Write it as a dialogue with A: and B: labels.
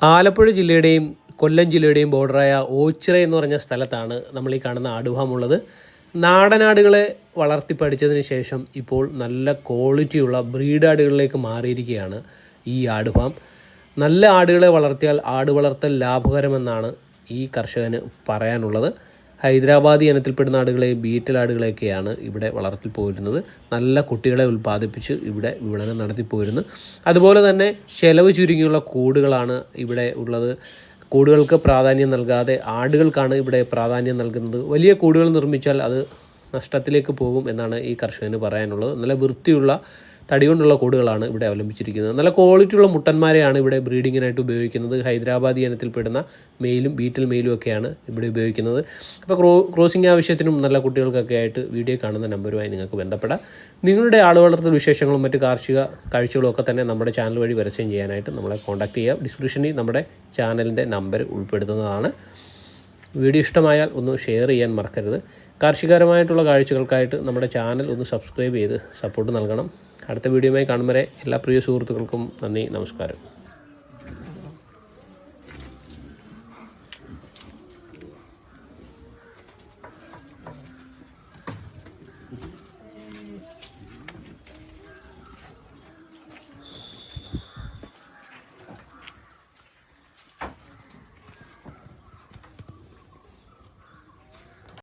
A: ആലപ്പുഴ ജില്ലയുടെയും കൊല്ലം ജില്ലയുടെയും ബോർഡറായ ഓച്ചിറ എന്ന് പറഞ്ഞ സ്ഥലത്താണ് നമ്മൾ ഈ കാണുന്ന ആടുഫാമുള്ളത്. നാടനാടുകളെ വളർത്തി പഠിച്ചതിന് ശേഷം ഇപ്പോൾ നല്ല ക്വാളിറ്റിയുള്ള ബ്രീഡ് ആടുകളിലേക്ക് മാറിയിരിക്കുകയാണ് ഈ ആടുഫാം. നല്ല ആടുകളെ വളർത്തിയാൽ ആട് വളർത്തൽ ലാഭകരമെന്നാണ് ഈ കർഷകന് പറയാനുള്ളത്. ഹൈദരാബാദി ഇനത്തിൽപ്പെടുന്ന ആടുകളെ, ബീറ്റൽ ആടുകളെയൊക്കെയാണ് ഇവിടെ വളർത്തി പോരുന്നത്. നല്ല കുട്ടികളെ ഉൽപ്പാദിപ്പിച്ച് ഇവിടെ വിപണനം നടത്തി പോരുന്നു. അതുപോലെ തന്നെ ചെലവ് ചുരുങ്ങിയുള്ള കൂടുകളാണ് ഇവിടെ ഉള്ളത്. കൂടുകൾക്ക് പ്രാധാന്യം നൽകാതെ ആടുകൾക്കാണ് ഇവിടെ പ്രാധാന്യം നൽകുന്നത്. വലിയ കൂടുകൾ നിർമ്മിച്ചാൽ അത് നഷ്ടത്തിലേക്ക് പോകും എന്നാണ് ഈ കർഷകന് പറയാനുള്ളത്. നല്ല വൃത്തിയുള്ള തടി കൊണ്ടുള്ള കൂടുകളാണ് ഇവിടെ അവലംബിച്ചിരിക്കുന്നത്. നല്ല ക്വാളിറ്റിയുള്ള മുട്ടന്മാരെയാണ് ഇവിടെ ബ്രീഡിങ്ങിനായിട്ട് ഉപയോഗിക്കുന്നത്. ഹൈദരാബാദി ഇനത്തിൽപ്പെടുന്ന മെയിലും ബീറ്റൽ മെയിലും ഒക്കെയാണ് ഇവിടെ ഉപയോഗിക്കുന്നത്. അപ്പോൾ ക്രോസിംഗ് ആവശ്യത്തിനും നല്ല കുട്ടികൾക്കൊക്കെ ആയിട്ട് വീഡിയോ കാണുന്ന നമ്പറുമായി നിങ്ങൾക്ക് ബന്ധപ്പെടാം. നിങ്ങളുടെ ആട് വളർത്തൽ വിശേഷങ്ങളും മറ്റ് കാർഷിക കാഴ്ചകളും ഒക്കെ തന്നെ നമ്മുടെ ചാനൽ വഴി പരസ്യം ചെയ്യാനായിട്ട് നമ്മളെ കോൺടാക്റ്റ് ചെയ്യുക. ഡിസ്ക്രിപ്ഷനിൽ നമ്മുടെ ചാനലിൻ്റെ നമ്പർ ഉൾപ്പെടുത്തുന്നതാണ്. വീഡിയോ ഇഷ്ടമായാൽ ഒന്ന് ഷെയർ ചെയ്യാൻ മറക്കരുത്. കാർഷികപരമായിട്ടുള്ള കാഴ്ചകൾക്കായിട്ട് നമ്മുടെ ചാനൽ ഒന്ന് സബ്സ്ക്രൈബ് ചെയ്ത് സപ്പോർട്ട് നൽകണം. അടുത്ത വീഡിയോയുമായി കാണും വരെ എല്ലാ പ്രിയ സുഹൃത്തുക്കൾക്കും നന്ദി, നമസ്കാരം.